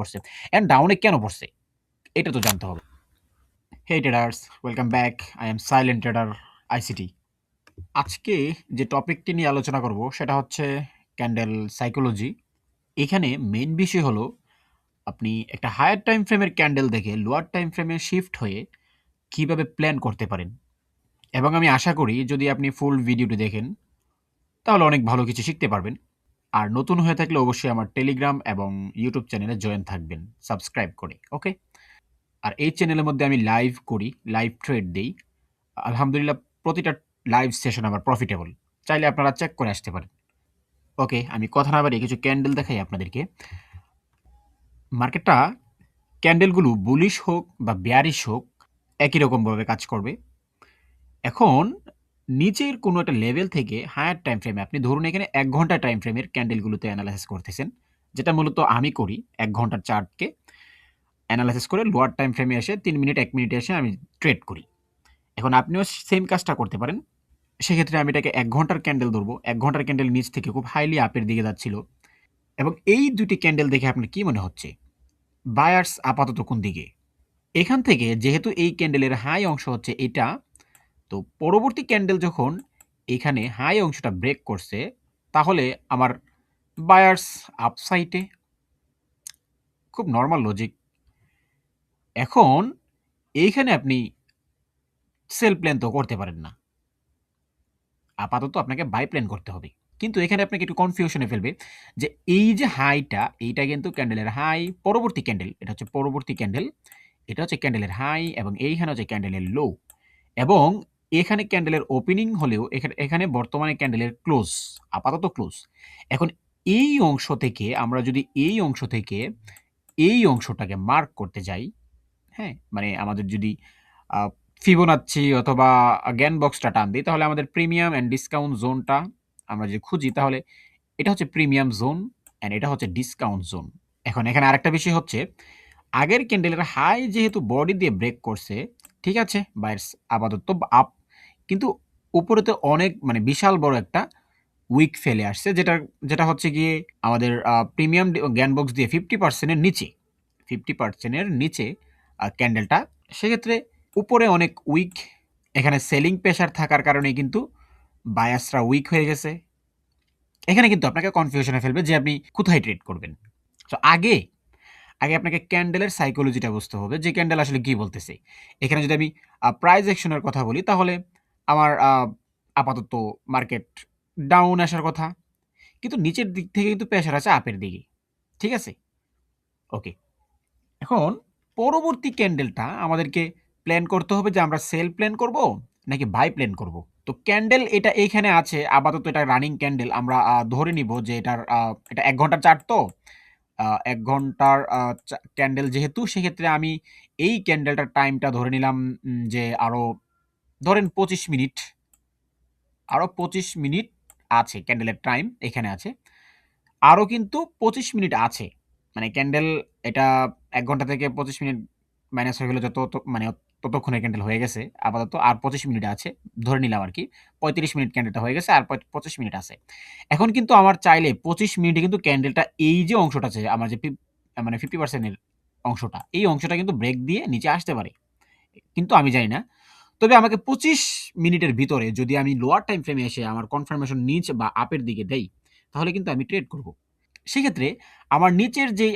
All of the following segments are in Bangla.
পড়ছে অ্যান্ড ডাউনে কেন পড়ছে এটা তো জানতে হবে। Hey traders, welcome back. I am silent trader ICT. আজকে যে টপিকটি নিয়ে আলোচনা করব সেটা হচ্ছে ক্যান্ডেল সাইকোলজি। এখানে মেইন বিষয় হলো আপনি একটা হায়ার টাইম ফ্রেমের ক্যান্ডেল দেখে লোয়ার টাইম ফ্রেমে শিফট হয়ে কিভাবে প্ল্যান করতে পারেন, এবং আমি আশা করি যদি আপনি ফুল ভিডিওটি দেখেন তাহলে অনেক ভালো কিছু শিখতে পারবেন। আর নতুন হয়ে থাকলে অবশ্যই আমার টেলিগ্রাম এবং ইউটিউব চ্যানেলে জয়েন থাকবেন সাবস্ক্রাইব করে, ওকে? আর এই চ্যানেলের মধ্যে আমি লাইভ করি, লাইভ ট্রেড দেই। আলহামদুলিল্লাহ প্রতিটা লাইভ সেশন আমার প্রফিটেবল। চাইলে আপনারা চেক করে আসতে পারেন। ওকে, আমি কথা না বাড়িয়ে কিছু ক্যান্ডেল দেখাই আপনাদেরকে। মার্কেটটা ক্যান্ডেলগুলো বুলিশ হোক বা বেয়ারিশ হোক একই রকমভাবে কাজ করবে। এখন নিচের কোনো একটা লেভেল থেকে হায়ার টাইম ফ্রেমে আপনি ধরুন এখানে ১ ঘন্টা টাইম ফ্রেমের ক্যান্ডেলগুলোতে এনালাইসিস করতেছেন, যেটা মূলত আমি করি ১ ঘন্টার চার্টকে এনালাইসিস করে লোয়ার টাইম ফ্রেমে এসে ৩ মিনিট ১ মিনিটে এসে আমি ট্রেড করি। এখন আপনিও সেম কাজটা করতে পারেন। সেক্ষেত্রে আমি এটাকে ১ ঘন্টার ক্যান্ডেল ধরবো। ১ ঘন্টার ক্যান্ডেল নিচ থেকে খুব হাইলি আপের দিকে যাচ্ছিল, এবং এই ২ টি ক্যান্ডেল দেখে আপনার কি মনে হচ্ছে? বায়ার্স আপাতত কোন দিকে? এখান থেকে যেহেতু এই ক্যান্ডেলের হাই অংশ হচ্ছে এটা, তো পরবর্তী ক্যান্ডেল যখন এখানে হাই অংশটা ব্রেক করছে, তাহলে আমার বায়ার্স আপসাইডে। খুব নরমাল লজিক। এখন এইখানে আপনি সেল প্ল্যান তো করতে পারেন না। আপাতত আপনাকে বাই প্ল্যান করতে হবে। কিন্তু এখানে আপনাকে একটু কনফিউশনে ফেলবে যে এই যে হাইটা, এইটা কিন্তু ক্যান্ডেলের হাই, পরবর্তী ক্যান্ডেল, এটা হচ্ছে পরবর্তী ক্যান্ডেল, এটা হচ্ছে ক্যান্ডেলের হাই এবং এইখানে হচ্ছে ক্যান্ডেলের লো, এবং এখানে ক্যান্ডেলের ওপেনিং হলেও এখানে বর্তমানে ক্যান্ডেলের ক্লোজ, আপাতত ক্লোজ। এখন এই অংশ থেকে আমরা যদি এই অংশ থেকে এই অংশটাকে মার্ক করতে যাই, হ্যাঁ? মানে আমাদের যদি আ ফিবোনাচ্চি অথবা জ্ঞান বক্সটা টান দিই, তাহলে আমাদের প্রিমিয়াম অ্যান্ড ডিসকাউন্ট জোনটা আমরা যদি খুঁজি, তাহলে এটা হচ্ছে প্রিমিয়াম জোন অ্যান্ড এটা হচ্ছে ডিসকাউন্ট জোন। এখন এখানে আরেকটা বিষয় হচ্ছে, আগের ক্যান্ডেলের হাই যেহেতু বডি দিয়ে ব্রেক করছে, ঠিক আছে? বায়ার্স আপাতত আপ, কিন্তু উপরে তো অনেক মানে বিশাল বড় একটা উইক ফেলে আসছে, যেটা হচ্ছে গিয়ে আমাদের প্রিমিয়াম জ্ঞান বক্স দিয়ে 50% এর নিচে, 50% এর নিচে ক্যান্ডেলটা। সেক্ষেত্রে উপরে অনেক উইক, এখানে সেলিং প্রেশার থাকার কারণেই কিন্তু বায়াসরা উইক হয়ে গেছে। এখানে কিন্তু আপনাকে কনফিউশনে ফেলবে যে আপনি কোথায় ট্রেড করবেন। সো আগে আপনাকে ক্যান্ডেলের সাইকোলজিটা বুঝতে হবে যে ক্যান্ডেল আসলে কি বলতেছে। এখানে যদি আমি প্রাইস অ্যাকশনের কথা বলি, তাহলে আমার আপাতত মার্কেট ডাউন আসার কথা। কিন্তু নিচের দিক থেকে কিন্তু প্রেশার আছে আপের দিকে। ঠিক আছে? ওকে। এখন পরবর্তী ক্যান্ডেলটা আমাদেরকে প্ল্যান করতে হবে যে আমরা সেল প্ল্যান করব নাকি বাই প্ল্যান করব। তো ক্যান্ডেল এটা এইখানে আছে, আপাতত এটা রানিং ক্যান্ডেল। আমরা ধরে নিব যে এটা ১ ঘন্টার চার্ট তো। ১ ঘন্টার ক্যান্ডেল যেহেতু, সেক্ষেত্রে আমি এই ক্যান্ডেলটার টাইমটা ধরে নিলাম যে আরো ধরেন ২৫ মিনিট। আরো ২৫ মিনিট আছে ক্যান্ডেলের টাইম এখানে আছে। আরো কিন্তু ২৫ মিনিট আছে। মানে ক্যান্ডেল এটা ১ ঘন্টা থেকে ২৫ মিনিট মাইনাস হয়ে গেলে মানে ততক্ষণে ক্যান্ডেল হয়ে গেছে। আপাতত আর ২৫ মিনিট আছে। ধরে নিলাম আরকি। ৩৫ মিনিট ক্যান্ডেলটা হয়ে গেছে আর ২৫ মিনিট আছে। এখন কিন্তু আমার চাইলে ২৫ মিনিটে কিন্তু ক্যান্ডেলটা এই যে অংশটা আছে আমার যে মানে 50% এর অংশটা, এই অংশটা কিন্তু ব্রেক দিয়ে নিচে আসতে পারে। কিন্তু আমি জানি না। তবে আমাকে ২৫ মিনিটের ভিতরে যদি আমি লোয়ার টাইম ফ্রেমে এসে আমার কনফার্মেশন নিচ বা আপের দিকে দেই, তাহলে কিন্তু আমি ট্রেড করব। সেক্ষেত্রে আমার নিচের যেই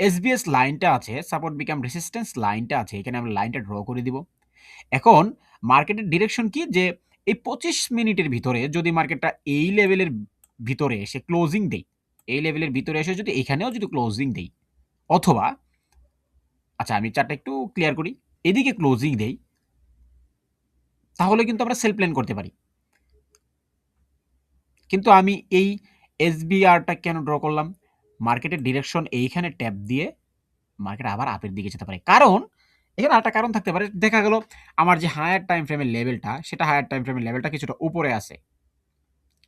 এসবিএস লাইনটা আছে, সাপোর্ট বিকাম রেসিস্ট্যান্স লাইনটা আছে, এখানে আমরা লাইনটা ড্র করে দিব। এখন মার্কেটের ডিরেকশন কি? যে এই ২৫ মিনিটের ভিতরে যদি মার্কেটটা এই লেভেলের ভিতরে এসে ক্লোজিং দেই, এই লেভেলের ভিতরে এসে যদি এখানেও যদি ক্লোজিং দেই, অথবা আচ্ছা আমি চার্টটা একটু ক্লিয়ার করি। এদিকে ক্লোজিং দেই, তাহলে কিন্তু আমরা সেল প্ল্যান করতে পারি। কিন্তু আমি এই এসবিআরটা কেন ড্র করলাম? মার্কেটের ডিরেকশন এইখানে ট্যাপ দিয়ে মার্কেট আবার আপের দিকে যেতে পারে। কারণ এখানে আরেকটা কারণ থাকতে পারে। দেখা গেল আমার যে হায়ার টাইম ফ্রেমের লেভেলটা, সেটা হায়ার টাইম ফ্রেমের লেভেলটা কিছুটা উপরে আছে।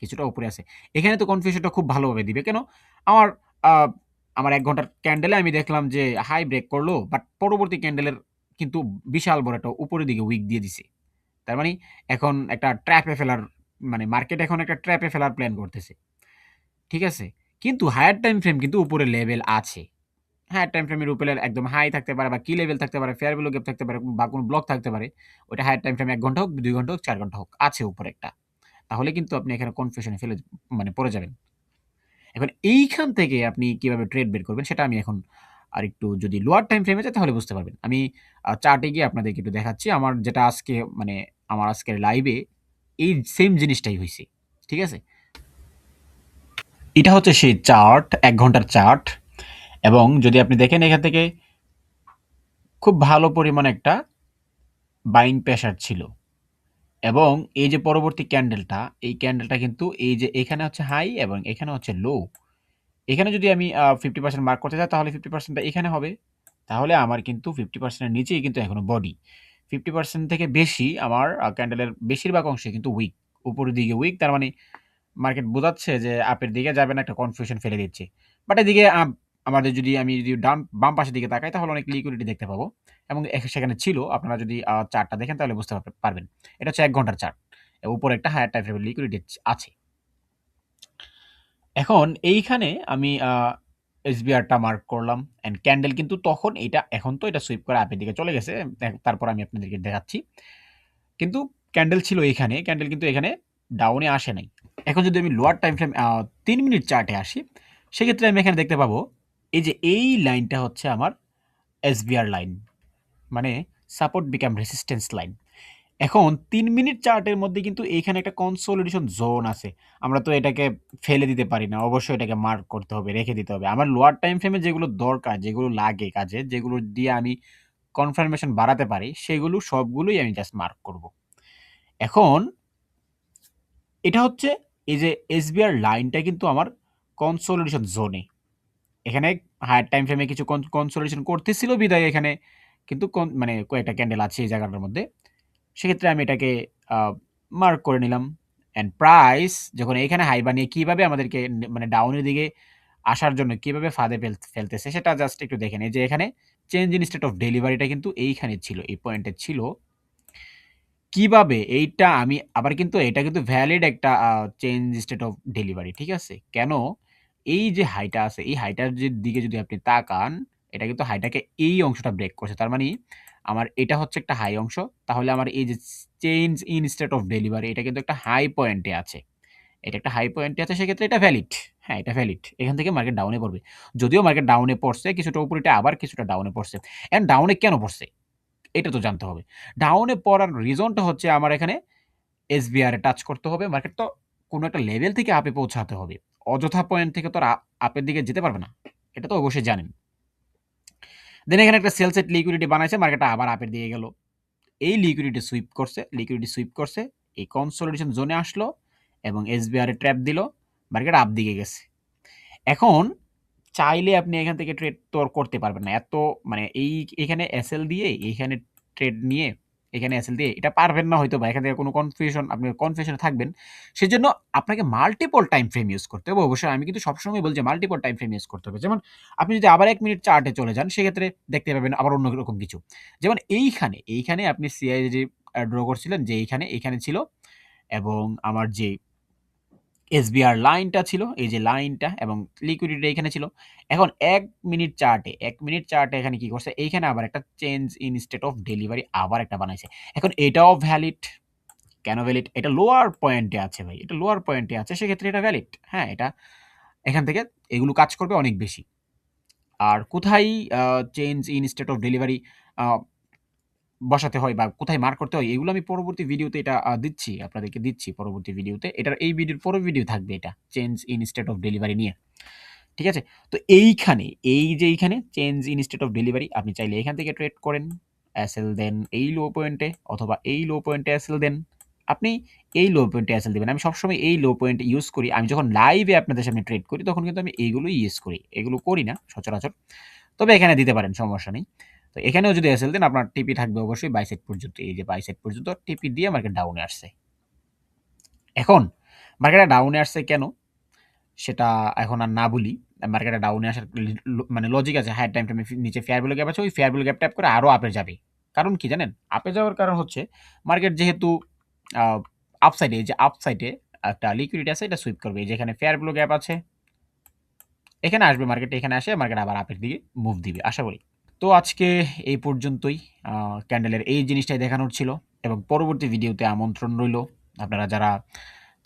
কিছুটা উপরে আছে। এখানে তো কনফিউশনটা খুব ভালোভাবে দিবে। কেন? আমার আ আমার ১ ঘন্টার ক্যান্ডেলে আমি দেখলাম যে হাই ব্রেক করলো, বাট পরবর্তী ক্যান্ডেলের কিন্তু বিশাল বড় একটা উপরের দিকে উইক দিয়ে দিছে। তার মানে এখন একটা ট্র্যাপে ফেলার, মানে মার্কেট এখন একটা ট্র্যাপে ফেলার প্ল্যান করতেছে। ঠিক আছে? কিন্তু হায়ার টাইম ফ্রেম কিন্তু উপরে লেভেল আছে। হায়ার টাইম ফ্রেমের উপরে একদম হাই থাকতে পারে বা কি লেভেল থাকতে পারে, ফেয়ার ভ্যালু গ্যাপ থাকতে পারে বা কোনো ব্লক থাকতে পারে। ওইটা হায়ার টাইম ফ্রেম ১ ঘন্টা হোক, ২ ঘন্টা হোক, ৪ ঘন্টা হোক, আছে উপরে একটা। তাহলে কিন্তু আপনি এখানে কনফিউশন এ মানে পড়ে যাবেন। এখন এইখান থেকে আপনি কিভাবে ট্রেড বের করবেন সেটা আমি এখন আরেকটু যদি লোয়ার টাইম ফ্রেমে যাই তাহলে বুঝতে পারবেন। আমি চার্টে গিয়ে আপনাদেরকে একটু দেখাচ্ছি। আমার যেটা আজকে মানে আমার আজকের লাইভে এই সেম জিনিসটাই হইছে। ঠিক আছে? এটা হচ্ছে সেই চার্ট, ১ ঘন্টার চার্ট এবং যদি আপনি দেখেন এখান থেকে খুব ভালো পরিমাণে একটা বাইং প্রেশার ছিল এবং এই যে পরবর্তী ক্যান্ডেলটা, এই ক্যান্ডেলটা কিন্তু এই যে এখানে হচ্ছে হাই এবং এখানে হচ্ছে লো। এখানে যদি আমি 50% মার্ক করতে চাই তাহলে 50% টা এখানে হবে। তাহলে আমার কিন্তু 50% এর নিচেই কিন্তু এখনো বডি। 50% থেকে বেশি আমার ক্যান্ডেলের বেশিরভাগ অংশে কিন্তু উইক। উপরের দিকে উইক তার মানে মার্কেট বোঝাচ্ছে যে আপের দিকে যাবে না, একটা কনফিউশন ফেলে দিচ্ছে। বাট এদিকে আমাদের যদি আমি যদি বাম পাশের দিকে তাকাই তাহলে অনেক লিকুইডিটি দেখতে পাবো এবং সেখানে ছিল। আপনারা যদি চার্টটা দেখেন তাহলে বুঝতে পারবেন। এটা হচ্ছে ১ ঘন্টার চার্ট। উপরে একটা হায়ার টাইম ফ্রেমের লিকুইডিটি আছে। এখন এইখানে আমি এসবিআরটা মার্ক করলাম অ্যান্ড ক্যান্ডেল কিন্তু তখন এটা এখন তো এটা সুইপ করে আপের দিকে চলে গেছে। তারপর আমি আপনাদেরকে দেখাচ্ছি। কিন্তু ক্যান্ডেল ছিল এইখানে, ক্যান্ডেল কিন্তু এখানে ডাউনে আসে নাই। এখন যদি আমি লোয়ার টাইম ফ্রেম ৩ মিনিট চার্টে আসি, সেক্ষেত্রে আমি এখানে দেখতে পাবো এই যে এই লাইনটা হচ্ছে আমার এসবিআর লাইন। মানে সাপোর্ট বিকাম রেসিস্ট্যান্স লাইন। এখন ৩ মিনিট চার্টের মধ্যে কিন্তু এইখানে একটা কনসোলিডেশন জোন আছে। আমরা তো এটাকে ফেলে দিতে পারি না। অবশ্যই এটাকে মার্ক করতে হবে, রেখে দিতে হবে। আমার লোয়ার টাইম ফ্রেমে যেগুলো দরকার, যেগুলো লাগে কাজে, যেগুলো দিয়ে আমি কনফার্মেশন বাড়াতে পারি, সেগুলো সবগুলোই আমি জাস্ট মার্ক করব। এখন এটা হচ্ছে এই যে এসবিআর লাইনটা কিন্তু আমার কনসোলিডেশন জোনে। এখানে হায়ার টাইম ফ্রেমে কিছু কনসোলিডেশন করতেছিল বিধায় এখানে কিন্তু মানে কয়েকটা ক্যান্ডেল আছে এই জায়গাটার মধ্যে। সেক্ষেত্রে আমি এটাকে মার্ক করে নিলাম অ্যান্ড প্রাইস যখন এখানে হাই বানিয়ে কিভাবে আমাদেরকে মানে ডাউনের দিকে আসার জন্য কিভাবে ফাঁদে ফেলতেছে সেটা জাস্ট একটু দেখেন। এই যে এখানে চেঞ্জ ইন স্টেট অফ ডেলিভারিটা কিন্তু এইখানে ছিল, এই পয়েন্টে ছিল। কিভাবে এইটা আমি আবার কিন্তু এটা কিন্তু ভ্যালিড একটা চেঞ্জ স্টেট অফ ডেলিভারি, ঠিক আছে? কেন? এই যে হাইটা আছে, এই হাইটার দিকে যদি আপনি তাকান, এটা কিন্তু হাইটাকে এই অংশটা ব্রেক করছে। তার মানে আমার এটা হচ্ছে একটা হাই অংশ। তাহলে আমার এই যে change in state of delivery এটা কিন্তু একটা হাই পয়েন্টে আছে। এটা একটা হাই পয়েন্টে আছে, সেক্ষেত্রে এটা ভ্যালিড। হ্যাঁ, এটা ভ্যালিড। এখান থেকে মার্কেট ডাউনে পড়বে। যদিও মার্কেট ডাউনে পড়ছে, কিছুটা উপরে আবার কিছুটা ডাউনে পড়ছে। অ্যান্ড ডাউনে কেন পড়ছে? এটা তো জানতে হবে। ডাউনে পড়ার রিজনটা হচ্ছে আমার এখানে এসবিআর এ টাচ করতে হবে। মার্কেট তো কোনো একটা লেভেল থেকে আপে পৌঁছাতে হবে। অযথা পয়েন্ট থেকে তো আর আপের দিকে যেতে পারবে না। এটা তো অবশ্যই জানেন। দেন এখানে একটা সেল সেট লিকুইডিটি বানাইছে, মার্কেটটা আবার আপের দিকে গেল। এই লিকুইডিটি সুইপ করছে, এই কনসোলিডেশন জোনে আসলো এবং এসবিআর এ ট্র্যাপ দিল, মার্কেট আপ দিকে গেছে। এখন চাইলে আপনি এখান থেকে ট্রেড তো আর করতে পারবেন না। এত মানে এখানে এসএল দিয়ে এইখানে ট্রেড নিয়ে এখানে এসএল দিয়ে এটা পারবেন না হয়তোবা। এখান থেকে কোনো আপনি কনফিউশনে থাকবেন। সেজন্য আপনাকে মাল্টিপল টাইম ফ্রেম ইউজ করতে হবে। অবশ্যই আমি কিন্তু সবসময় বলছি মাল্টিপল টাইম ফ্রেম ইউজ করতে হবে। যেমন আপনি যদি আবার ১ মিনিট চার্টে চলে যান, সেক্ষেত্রে দেখতে পাবেন আবার অন্য রকম কিছু। যেমন এইখানে আপনি সিআইজি ড্র করছিলেন যে এইখানে ছিল এবং আমার যে এসবিআর লাইনটা ছিল, এই যে লাইনটা এবং লিকুইডিটি এখানে ছিল। এখন ১ মিনিট চার্টে এখানে কি করছে? এইখানে আবার একটা change in state of delivery আবার একটা বানাইছে। এখন এটাও ভ্যালিড। কেন ভ্যালিড? এটা লোয়ার পয়েন্টে আছে ভাই। এটা লোয়ার পয়েন্টে আছে, সেক্ষেত্রে এটা ভ্যালিড। হ্যাঁ, এটা এখান থেকে এগুলো কাজ করবে অনেক বেশি। আর কোথায় change in state of delivery আ বসাতে হয় বা কোথায় মার্ক করতে হয়, এগুলো আমি পরবর্তী ভিডিওতে এটা আপনাদেরকে দিচ্ছি পরবর্তী ভিডিওতে। এটার এই ভিডিওর পরের ভিডিও থাকবে এটা, change in state of delivery নিয়ে। ঠিক আছে? তো এইখানে change in state of delivery আপনি চাইলে এখান থেকে ট্রেড করেন। এসএল দেন এই লো পয়েন্টে অথবা এই লো পয়েন্টে এসএল দেন। আপনি এই লো পয়েন্টে এসএল দিবেন। আমি সবসময় এই লো পয়েন্ট ইউজ করি। আমি যখন লাইভে আপনাদের সামনে ট্রেড করি তখন কিন্তু আমি এইগুলোই ইউজ করি। এগুলো করি না সচরাচর। তবে এখানে দিতে পারেন, সমস্যা নেই। তো এখানেও যদি এসএল দেন আপনার টিপি থাকবে অবশ্যই বাই সাইড পর্যন্ত। এই যে বাই সাইড পর্যন্ত টিপি দিয়ে মার্কেট ডাউনে আসছে। এখন মার্কেটটা ডাউনে আসছে কেন? সেটা এখন আর না বলি। মার্কেটে ডাউনে আসার মানে লজিক আছে। হায়ার টাইম ফ্রেমে নিচে ফেয়ার ভ্যালু গ্যাপ আছে। ওই ফেয়ার ভ্যালু গ্যাপ ট্যাপ করে আরো আপে যাবে। কারণ কি জানেন? আপে যাওয়ার কারণ হচ্ছে মার্কেট যেহেতু আ এই যে আপসাইডে একটা লিকুইডিটি আছে, এটা সুইপ করবে। এই যে এখানে ফেয়ার ভ্যালু গ্যাপ আছে, এখানে আসবে মার্কেটে, এখানে আসে মার্কেট আবার আপের দিকে মুভ দিবে আশা করি। তো আজকে এই পর্যন্তই। ক্যান্ডেলের এই জিনিসটাই দেখানোর ছিল এবং পরবর্তী ভিডিওতে আমন্ত্রণ রইলো। আপনারা যারা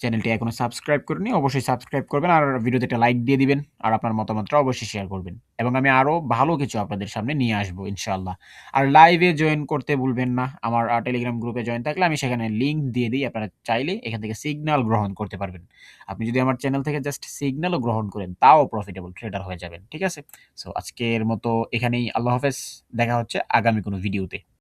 চ্যানেলটি এখনো সাবস্ক্রাইব করেননি অবশ্যই সাবস্ক্রাইব করবেন আর ভিডিওতে একটা লাইক দিয়ে দিবেন আর আপনার মতামতটা অবশ্যই শেয়ার করবেন এবং আমি আরও ভালো কিছু আপনাদের সামনে নিয়ে আসবো ইনশাআল্লাহ। আর লাইভে জয়েন করতে ভুলবেন না। আমার টেলিগ্রাম গ্রুপে জয়েন থাকলে আমি সেখানে লিঙ্ক দিয়ে দিই, আপনারা চাইলে এখান থেকে সিগন্যাল গ্রহণ করতে পারবেন। আপনি যদি আমার চ্যানেল থেকে জাস্ট সিগন্যালও গ্রহণ করেন তাও প্রফিটেবল ট্রেডার হয়ে যাবেন, ঠিক আছে? সো আজকের মতো এখানেই, আল্লাহ হাফেজ। দেখা হচ্ছে আগামী কোনো ভিডিওতে।